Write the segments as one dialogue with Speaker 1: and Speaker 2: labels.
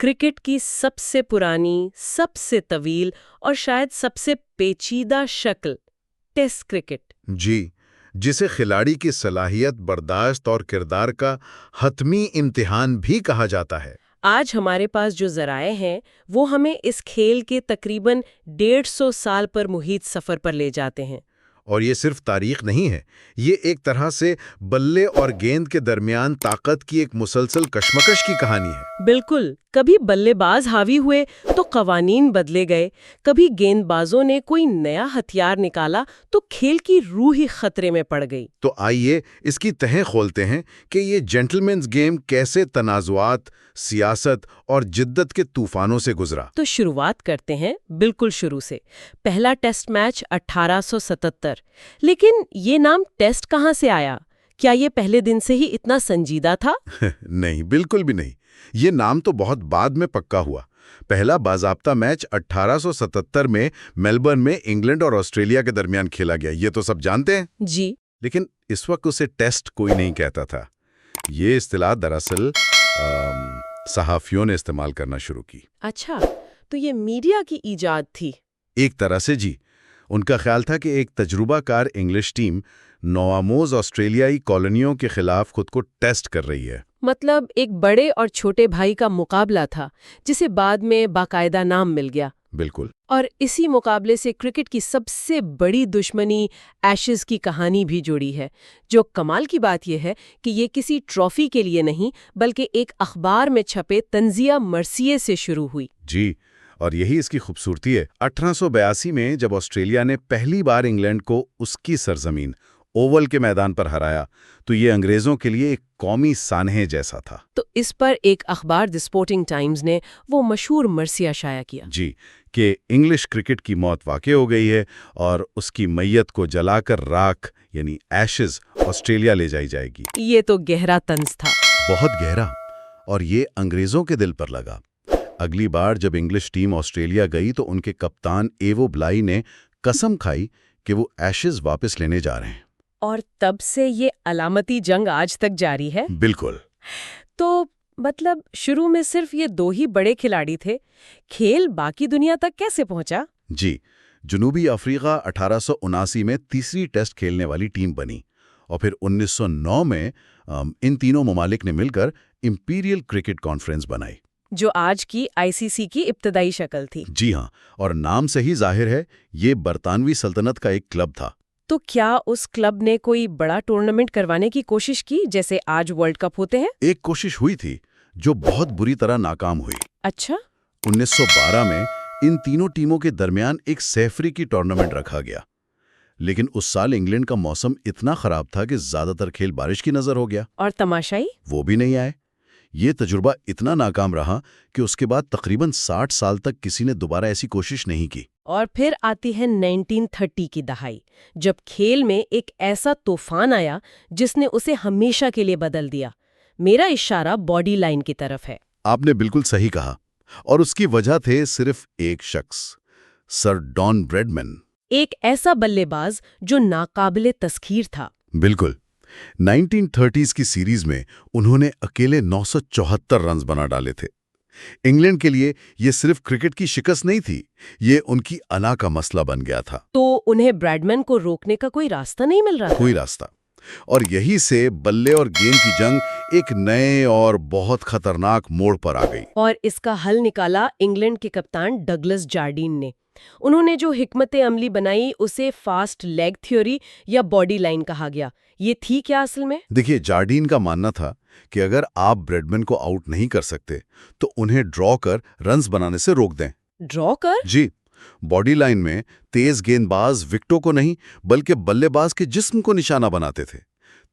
Speaker 1: Cricket کی سب سے پرانی، سب سے طویل اور شاید سب سے پیچیدہ شکل ٹیسٹ کرکٹ۔
Speaker 2: جی، جسے کھلاڑی کی صلاحیت، برداشت اور کردار کا حتمی امتحان بھی کہا جاتا ہے۔
Speaker 1: آج ہمارے پاس جو ذرائع ہیں وہ ہمیں اس کھیل کے تقریباً 150 سال پر محیط سفر پر لے جاتے ہیں۔
Speaker 2: اور یہ صرف تاریخ نہیں ہے، یہ ایک طرح سے بلے اور گیند کے درمیان طاقت کی ایک مسلسل کشمکش کی کہانی ہے۔
Speaker 1: بالکل، کبھی بلے باز حاوی ہوئے تو قوانین بدلے گئے، کبھی گیند بازوں نے کوئی نیا ہتھیار نکالا تو کھیل کی روح ہی خطرے میں پڑ گئی۔
Speaker 2: تو آئیے اس کی تہیں کھولتے ہیں کہ یہ جینٹلمینز گیم کیسے تنازعات، سیاست اور جدت کے طوفانوں سے گزرا۔
Speaker 1: تو شروعات کرتے ہیں بالکل شروع سے۔ پہلا ٹیسٹ میچ 1877۔ لیکن یہ نام ٹیسٹ کہاں سے آیا؟ کیا یہ پہلے دن سے ہی اتنا سنجیدہ تھا؟
Speaker 2: نہیں، بالکل بھی نہیں۔ یہ نام تو بہت بعد میں پکا ہوا۔ پہلا باضابطہ میچ 1877 میں میلبرن میں انگلینڈ اور آسٹریلیا کے درمیان کھیلا گیا، یہ تو سب جانتے ہیں۔
Speaker 1: جی،
Speaker 2: لیکن اس وقت اسے ٹیسٹ کوئی نہیں کہتا تھا۔ یہ اصطلاح دراصل صحافیوں نے استعمال کرنا شروع کی۔
Speaker 1: اچھا، تو یہ میڈیا کی ایجاد تھی؟
Speaker 2: ایک طرح سے جی۔ ان کا خیال تھا کہ ایک تجربہ کار انگلش ٹیم نوآموز آسٹریلیائی کالونیوں کے خلاف خود کو ٹیسٹ کر رہی ہے۔
Speaker 1: مطلب ایک بڑے اور چھوٹے بھائی کا مقابلہ تھا جسے بعد میں باقاعدہ نام مل گیا۔
Speaker 2: بالکل۔
Speaker 1: اور اسی مقابلے سے کرکٹ کی سب سے بڑی دشمنی ایشز کی کہانی بھی جڑی ہے۔ جو کمال کی بات یہ ہے کہ یہ کسی ٹرافی کے لیے نہیں بلکہ ایک اخبار میں چھپے طنزیہ مرثیے سے شروع ہوئی۔
Speaker 2: جی، اور یہی اس کی خوبصورتی ہے۔ 1882 میں جب آسٹریلیا نے پہلی بار انگلینڈ کو اس کی سرزمین اوول کے میدان پر ہرایا تو یہ انگریزوں کے لیے ایک قومی سانحے جیسا تھا۔
Speaker 1: تو اس پر ایک اخبار دی اسپورٹنگ ٹائمز نے وہ مشہور مرثیہ شائع کیا۔
Speaker 2: جی، کہ انگلش کرکٹ کی موت واقع ہو گئی ہے اور اس کی میت کو جلا کر راکھ یعنی ایشز آسٹریلیا لے جائی جائے گی۔
Speaker 1: یہ تو گہرا طنز تھا۔
Speaker 2: بہت گہرا، اور یہ انگریزوں کے دل پر لگا۔ اگلی بار جب انگلش ٹیم آسٹریلیا گئی تو ان کے کپتان ایوو بلائی نے قسم کھائی کہ وہ ایشز واپس لینے جا رہے ہیں۔
Speaker 1: اور تب سے یہ علامتی جنگ آج تک جاری ہے۔
Speaker 2: بالکل۔
Speaker 1: تو مطلب شروع میں صرف یہ دو ہی بڑے کھلاڑی تھے، کھیل باقی دنیا تک کیسے پہنچا؟
Speaker 2: جی، جنوبی افریقہ 1879 میں تیسری ٹیسٹ کھیلنے والی ٹیم بنی، اور پھر 1909 میں ان تینوں ممالک نے مل کر امپیریل کرکٹ کانفرنس بنائی،
Speaker 1: جو آج کی ICC کی ابتدائی شکل تھی۔
Speaker 2: جی ہاں، اور نام سے ہی ظاہر ہے یہ برطانوی سلطنت کا ایک کلب تھا۔
Speaker 1: تو کیا اس کلب نے کوئی بڑا ٹورنامنٹ کروانے کی کوشش کی جیسے آج ورلڈ کپ ہوتے ہیں؟
Speaker 2: ایک کوشش ہوئی تھی جو بہت بری طرح ناکام ہوئی۔
Speaker 1: اچھا۔
Speaker 2: 1912 میں ان تینوں ٹیموں کے درمیان ایک سہ فریقی ٹورنامنٹ رکھا گیا، لیکن اس سال انگلینڈ کا موسم اتنا خراب تھا کہ زیادہ تر کھیل بارش کی نظر ہو گیا۔
Speaker 1: اور تماشائی؟ وہ
Speaker 2: بھی نہیں آئے۔ یہ تجربہ اتنا ناکام رہا کہ اس کے بعد تقریباً 60 سال تک کسی نے دوبارہ ایسی کوشش نہیں کی۔
Speaker 1: اور پھر آتی ہے 1930 کی دہائی، جب کھیل میں ایک ایسا طوفان آیا جس نے اسے ہمیشہ کے لیے بدل دیا۔ میرا اشارہ باڈی لائن کی طرف ہے۔
Speaker 2: آپ نے بالکل صحیح کہا، اور اس کی وجہ تھے صرف ایک شخص، سر ڈان بریڈمن۔
Speaker 1: ایک ایسا بلے باز جو ناقابل تسخیر تھا۔
Speaker 2: بالکل۔ 1930s کی سیریز میں انہوں نے اکیلے 974 رنز بنا ڈالے تھے۔ انگلینڈ کے لیے یہ صرف کرکٹ کی شکست نہیں تھی، یہ ان کی انا کا مسئلہ بن گیا تھا۔
Speaker 1: تو انہیں بریڈمن کو روکنے کا کوئی راستہ نہیں مل رہا تھا؟
Speaker 2: کوئی راستہ۔ اور یہی سے بلے اور گیند کی جنگ ایک نئے اور بہت خطرناک موڑ پر آ گئی۔
Speaker 1: اور اس کا حل نکالا انگلینڈ کے کپتان ڈگلس جارڈین نے۔ انہوں نے جو حکمت عملی بنائی اسے فاسٹ لیگ تھیوری یا باڈی لائن کہا گیا۔ یہ تھی کیا اصل میں؟
Speaker 2: دیکھیے، جارڈین کا ماننا تھا کہ اگر آپ بریڈمن کو آؤٹ نہیں کر سکتے تو انہیں ڈرا کر رنز بنانے سے روک دیں۔
Speaker 1: ڈرا کر؟
Speaker 2: جی، باڈی لائن میں تیز گیند باز وکٹوں کو نہیں بلکہ بلے باز کے جسم کو نشانہ بناتے تھے۔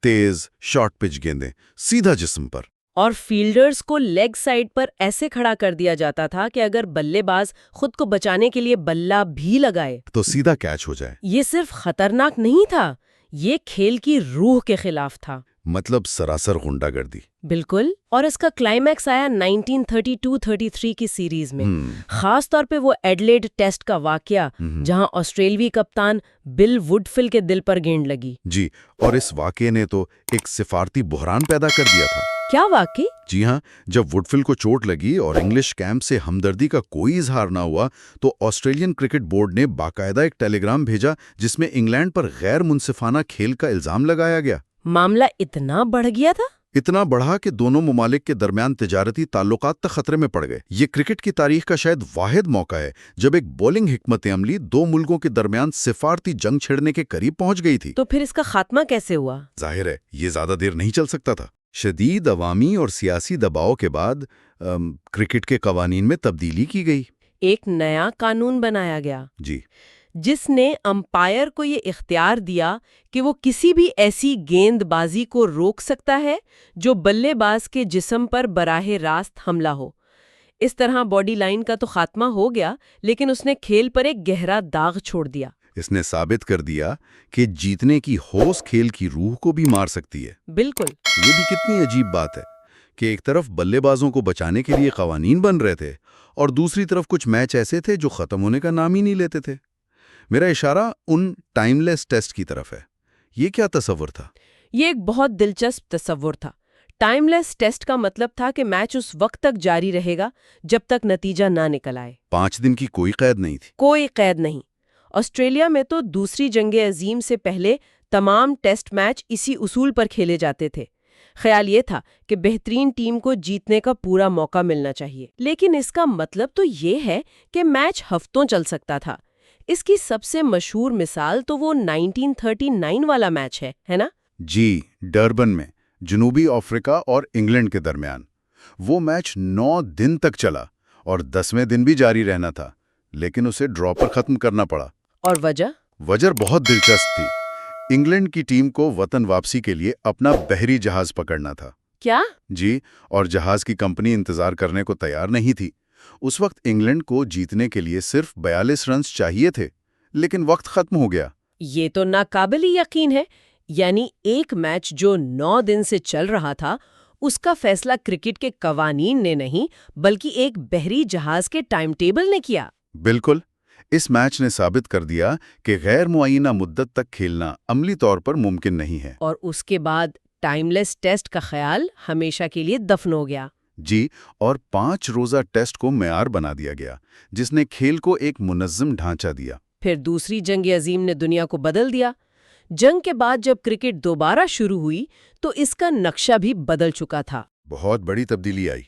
Speaker 2: تیز شارٹ پچ گیندیں سیدھا جسم پر۔
Speaker 1: اور فیلڈرز کو لیگ سائڈ پر ایسے کھڑا کر دیا جاتا تھا کہ اگر بلے باز خود کو بچانے کے لیے بلہ بھی لگائے
Speaker 2: تو سیدھا کیچ ہو جائے۔
Speaker 1: یہ صرف خطرناک نہیں تھا، یہ کھیل کی روح کے خلاف تھا۔
Speaker 2: مطلب سراسر غنڈہ گردی۔
Speaker 1: بالکل۔ اور اس کا کلائمیکس آیا 1932-33 کی سیریز میں، خاص طور پہ وہ ایڈلیڈ ٹیسٹ کا واقعہ جہاں آسٹریلوی کپتان بل وڈفل کے دل پر گیند لگی۔
Speaker 2: جی، اور اس واقعے نے تو ایک سفارتی بحران پیدا کر دیا تھا۔
Speaker 1: کیا واقعی؟
Speaker 2: جی ہاں، جب وڈفل کو چوٹ لگی اور انگلش کیمپ سے ہمدردی کا کوئی اظہار نہ ہوا تو آسٹریلین کرکٹ بورڈ نے باقاعدہ ایک ٹیلی گرام بھیجا جس میں انگلینڈ پر غیر منصفانہ کھیل کا الزام لگایا گیا۔
Speaker 1: معاملہ اتنا بڑھ گیا تھا؟
Speaker 2: اتنا بڑھا کہ دونوں ممالک کے درمیان تجارتی تعلقات تک خطرے میں پڑ گئے۔ یہ کرکٹ کی تاریخ کا شاید واحد موقع ہے جب ایک بولنگ حکمت عملی دو ملکوں کے درمیان سفارتی جنگ چھڑنے کے قریب پہنچ گئی تھی۔
Speaker 1: تو پھر اس کا خاتمہ کیسے ہوا؟
Speaker 2: ظاہر ہے یہ زیادہ دیر نہیں چل سکتا تھا۔ شدید عوامی اور سیاسی دباؤ کے بعد کرکٹ کے قوانین میں تبدیلی کی گئی۔
Speaker 1: ایک نیا قانون بنایا گیا
Speaker 2: جی،
Speaker 1: جس نے امپائر کو یہ اختیار دیا کہ وہ کسی بھی ایسی گیند بازی کو روک سکتا ہے جو بلے باز کے جسم پر براہ راست حملہ ہو۔ اس طرح باڈی لائن کا تو خاتمہ ہو گیا، لیکن اس نے کھیل پر ایک گہرا داغ چھوڑ دیا۔
Speaker 2: اس نے ثابت کر دیا کہ جیتنے کی ہوس کھیل کی روح کو بھی مار سکتی ہے۔
Speaker 1: بالکل۔
Speaker 2: یہ بھی کتنی عجیب بات ہے کہ ایک طرف بلے بازوں کو بچانے کے لیے قوانین بن رہے تھے اور دوسری طرف کچھ میچ ایسے تھے جو ختم ہونے کا نام ہی نہیں لیتے تھے۔ میرا اشارہ ان ٹائم لیس ٹیسٹ کی طرف ہے۔ یہ کیا تصور تھا؟
Speaker 1: یہ ایک بہت دلچسپ تصور تھا۔ ٹائم لیس ٹیسٹ کا مطلب تھا کہ میچ اس وقت تک جاری رہے گا جب تک نتیجہ نہ نکل آئے۔
Speaker 2: 5 دن کی کوئی قید نہیں تھی۔
Speaker 1: کوئی قید نہیں۔ آسٹریلیا میں تو دوسری جنگ عظیم سے پہلے تمام ٹیسٹ میچ اسی اصول پر کھیلے جاتے تھے۔ خیال یہ تھا کہ بہترین ٹیم کو جیتنے کا پورا موقع ملنا چاہیے، لیکن اس کا مطلب تو یہ ہے کہ میچ ہفتوں چل سکتا تھا۔ اس کی سب سے مشہور مثال تو وہ 1939 والا میچ ہے نا؟
Speaker 2: جی، ڈربن میں جنوبی افریقہ اور انگلینڈ کے درمیان۔ وہ میچ 9 دن تک چلا اور 10ویں دن بھی جاری رہنا تھا، لیکن اسے ڈرا پر ختم کرنا پڑا۔
Speaker 1: اور وجہ
Speaker 2: بہت دلچسپ تھی۔ انگلینڈ کی ٹیم کو وطن واپسی کے لیے اپنا بحری جہاز پکڑنا تھا۔
Speaker 1: کیا؟
Speaker 2: جی، اور جہاز کی کمپنی انتظار کرنے کو تیار نہیں تھی۔ اس وقت انگلینڈ کو جیتنے کے لیے صرف 42 رنز چاہیے تھے، لیکن وقت ختم ہو گیا۔
Speaker 1: یہ تو ناقابل یقین ہے۔ یعنی ایک میچ جو 9 دن سے چل رہا تھا، اس کا فیصلہ کرکٹ کے قوانین نے نہیں بلکہ ایک بحری جہاز کے ٹائم ٹیبل نے کیا۔
Speaker 2: بالکل۔ اس میچ نے ثابت کر دیا کہ غیر معینہ مدت تک کھیلنا عملی طور پر ممکن نہیں ہے۔
Speaker 1: اور اس کے بعد ٹائم لیس ٹیسٹ کا خیال ہمیشہ کے لیے دفن ہو گیا۔
Speaker 2: جی، اور 5 روزہ ٹیسٹ کو معیار بنا دیا گیا، جس نے کھیل کو ایک منظم ڈھانچہ دیا۔
Speaker 1: پھر دوسری جنگ عظیم نے دنیا کو بدل دیا۔ جنگ کے بعد جب کرکٹ دوبارہ شروع ہوئی تو اس کا نقشہ بھی بدل چکا تھا۔
Speaker 2: بہت بڑی تبدیلی آئی۔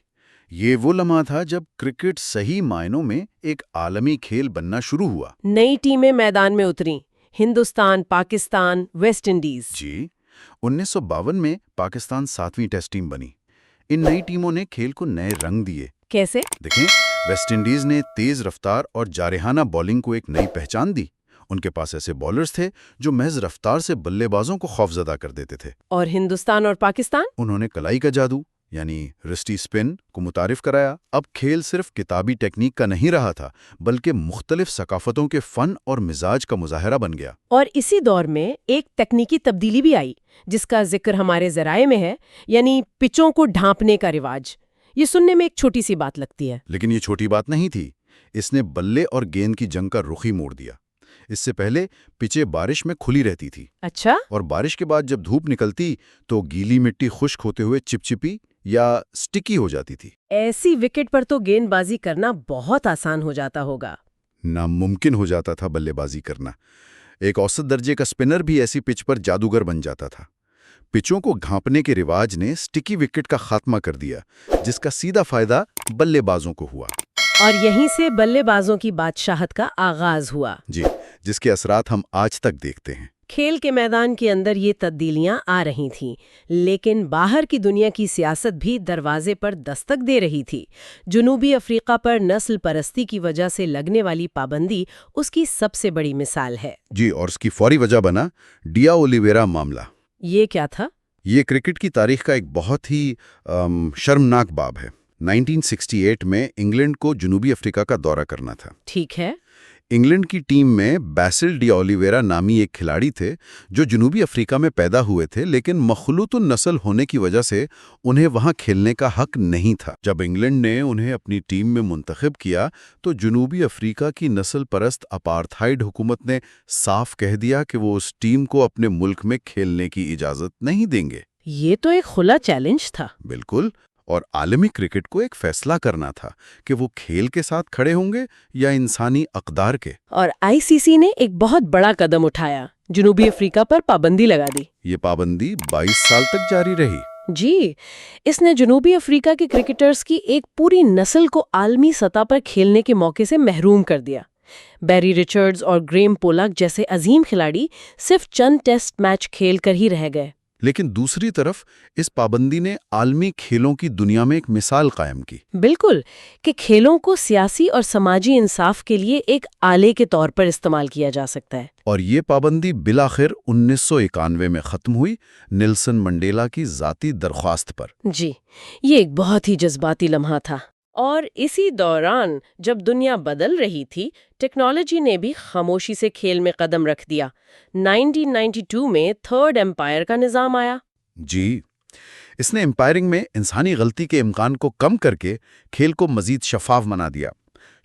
Speaker 2: یہ وہ لمحہ تھا جب کرکٹ صحیح معنوں میں ایک عالمی کھیل بننا شروع ہوا۔
Speaker 1: نئی ٹیمیں میدان میں اتریں، ہندوستان، پاکستان، ویسٹ انڈیز۔
Speaker 2: جی، 1952 میں پاکستان 7ویں ٹیسٹ ٹیم بنی۔ ان نئی ٹیموں نے کھیل کو نئے رنگ دیے۔
Speaker 1: کیسے؟
Speaker 2: دیکھیں، ویسٹ انڈیز نے تیز رفتار اور جارحانہ بولنگ کو ایک نئی پہچان دی۔ ان کے پاس ایسے بولرز تھے جو محض رفتار سے بلے بازوں کو خوفزدہ کر دیتے تھے۔
Speaker 1: اور ہندوستان اور پاکستان؟
Speaker 2: انہوں نے کلائی کا جادو یعنی رسٹی سپن کو متعارف کرایا۔ اب کھیل صرف کتابی ٹیکنیک کا نہیں رہا تھا بلکہ مختلف ثقافتوں کے فن اور مزاج کا مظاہرہ بن گیا۔
Speaker 1: اور اسی دور میں ایک تکنیکی تبدیلی بھی آئی جس کا ذکر ہمارے ذرائع میں ہے، یعنی پچوں کو ڈھانپنے کا رواج۔ یہ سننے میں ایک چھوٹی سی بات لگتی ہے،
Speaker 2: لیکن یہ چھوٹی بات نہیں تھی۔ اس نے بلے اور گیند کی جنگ کا رخ ہی موڑ دیا۔ اس سے پہلے پچیں بارش میں کھلی رہتی تھی۔
Speaker 1: اچھا؟
Speaker 2: اور بارش کے بعد جب دھوپ نکلتی تو گیلی مٹی خشک ہوتے ہوئے چپچپی یا سٹکی ہو جاتی تھی۔
Speaker 1: ایسی وکٹ پر تو گیند بازی کرنا بہت آسان ہو جاتا ہوگا۔
Speaker 2: ناممکن ہو جاتا تھا بلے بازی کرنا۔ ایک اوسط درجے کا سپنر بھی ایسی پچ پر جادوگر بن جاتا تھا۔ پچوں کو گھانپنے کے رواج نے سٹکی وکٹ کا خاتمہ کر دیا، جس کا سیدھا فائدہ بلے بازوں کو ہوا۔
Speaker 1: اور یہیں سے بلے بازوں کی بادشاہت کا آغاز ہوا۔
Speaker 2: جی، جس کے اثرات ہم آج تک دیکھتے ہیں۔
Speaker 1: کھیل کے میدان کے اندر یہ تبدیلیاں آ رہی تھیں، لیکن باہر کی دنیا کی سیاست بھی دروازے پر دستک دے رہی تھی۔ جنوبی افریقہ پر نسل پرستی کی وجہ سے لگنے والی پابندی اس کی سب سے بڑی مثال ہے۔
Speaker 2: جی، اور اس کی فوری وجہ بنا ڈیا اولیویرا معاملہ۔
Speaker 1: یہ کیا تھا؟
Speaker 2: یہ کرکٹ کی تاریخ کا ایک بہت ہی شرمناک باب ہے۔ 1968 میں انگلینڈ کو جنوبی افریقہ کا دورہ کرنا تھا۔
Speaker 1: ٹھیک ہے۔
Speaker 2: انگلینڈ کی ٹیم میں بیسل ڈی اولیویرا نامی ایک کھلاڑی تھے جو جنوبی افریقہ میں پیدا ہوئے تھے، لیکن مخلوط النسل ہونے کی وجہ سے انہیں وہاں کھیلنے کا حق نہیں تھا۔ جب انگلینڈ نے انہیں اپنی ٹیم میں منتخب کیا تو جنوبی افریقہ کی نسل پرست اپارتھائڈ حکومت نے صاف کہہ دیا کہ وہ اس ٹیم کو اپنے ملک میں کھیلنے کی اجازت نہیں دیں گے۔
Speaker 1: یہ تو ایک کھلا چیلنج تھا۔
Speaker 2: بالکل، اور عالمی کرکٹ کو ایک فیصلہ کرنا تھا کہ وہ کھیل کے ساتھ کھڑے ہوں گے یا انسانی اقدار کے۔
Speaker 1: اور ICC نے ایک بہت بڑا قدم اٹھایا، جنوبی افریقہ پر پابندی لگا دی۔
Speaker 2: یہ پابندی 22 سال تک جاری رہی۔
Speaker 1: جی، اس نے جنوبی افریقہ کے کرکٹرز کی ایک پوری نسل کو عالمی سطح پر کھیلنے کے موقع سے محروم کر دیا۔ بیری رچرڈز اور گریم پولاک جیسے عظیم کھلاڑی صرف چند ٹیسٹ میچ کھیل کر ہی رہ گئے۔
Speaker 2: لیکن دوسری طرف اس پابندی نے عالمی کھیلوں کی دنیا میں ایک مثال قائم کی۔
Speaker 1: بالکل، کہ کھیلوں کو سیاسی اور سماجی انصاف کے لیے ایک آلے کے طور پر استعمال کیا جا سکتا ہے۔
Speaker 2: اور یہ پابندی بالآخر 1991 میں ختم ہوئی، نیلسن منڈیلا کی ذاتی درخواست پر۔
Speaker 1: جی، یہ ایک بہت ہی جذباتی لمحہ تھا۔ اور اسی دوران جب دنیا بدل رہی تھی، ٹیکنالوجی نے بھی خاموشی سے کھیل میں قدم رکھ دیا۔ 1992 میں تھرڈ امپائر کا نظام آیا۔
Speaker 2: جی، اس نے امپائرنگ میں انسانی غلطی کے امکان کو کم کر کے کھیل کو مزید شفاف بنا دیا۔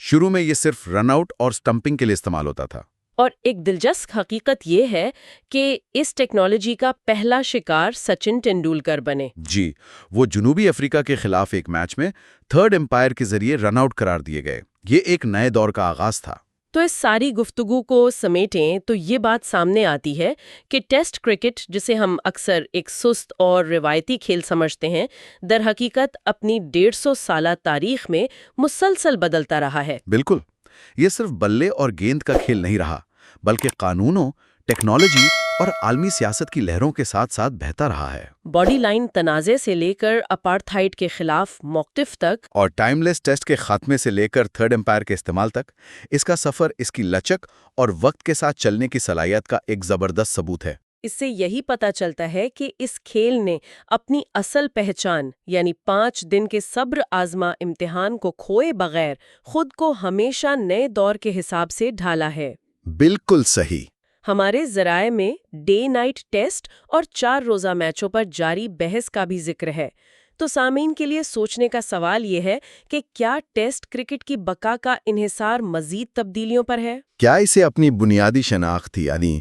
Speaker 2: شروع میں یہ صرف رن آؤٹ اور سٹمپنگ کے لیے استعمال ہوتا تھا۔
Speaker 1: اور ایک دلچسپ حقیقت یہ ہے کہ اس ٹیکنالوجی کا پہلا شکار سچن ٹینڈولکر بنے۔
Speaker 2: جی، وہ جنوبی افریقہ کے خلاف ایک میچ میں تھرڈ امپائر کے ذریعے رن آؤٹ قرار دیے گئے۔ یہ ایک نئے دور کا آغاز تھا۔
Speaker 1: تو اس ساری گفتگو کو سمیٹیں تو یہ بات سامنے آتی ہے کہ ٹیسٹ کرکٹ، جسے ہم اکثر ایک سست اور روایتی کھیل سمجھتے ہیں، در حقیقت اپنی 150 سالہ تاریخ میں مسلسل بدلتا رہا ہے۔
Speaker 2: بالکل، یہ صرف بلے اور گیند کا کھیل نہیں رہا، بلکہ قانونوں، ٹیکنالوجی اور عالمی سیاست کی لہروں کے ساتھ ساتھ بہتا رہا ہے۔
Speaker 1: باڈی لائن تنازع سے لے کر اپارتھائڈ کے خلاف موقف تک،
Speaker 2: اور ٹائم لیس ٹیسٹ کے خاتمے سے لے کر تھرڈ امپائر کے استعمال تک، اس کا سفر اس کی لچک اور وقت کے ساتھ چلنے کی صلاحیت کا ایک زبردست ثبوت ہے۔
Speaker 1: اس سے یہی پتہ چلتا ہے کہ اس کھیل نے اپنی اصل پہچان، یعنی 5 دن کے صبر آزما امتحان کو کھوئے بغیر خود کو ہمیشہ نئے دور کے حساب سے ڈھالا ہے۔
Speaker 2: بالکل صحیح۔
Speaker 1: ہمارے ذرائع میں ڈے نائٹ ٹیسٹ اور 4 روزہ میچوں پر جاری بحث کا بھی ذکر ہے۔ تو سامعین کے لیے سوچنے کا سوال یہ ہے کہ کیا ٹیسٹ کرکٹ کی بقا کا انحصار مزید تبدیلیوں پر ہے؟
Speaker 2: کیا اسے اپنی بنیادی شناخت یعنی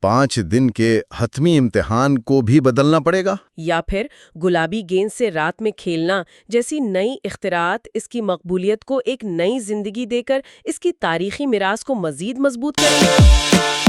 Speaker 2: 5 دن کے حتمی امتحان کو بھی بدلنا پڑے گا؟
Speaker 1: یا پھر گلابی گیند سے رات میں کھیلنا جیسی نئی اختراعات اس کی مقبولیت کو ایک نئی زندگی دے کر اس کی تاریخی میراث کو مزید مضبوط کریں گے؟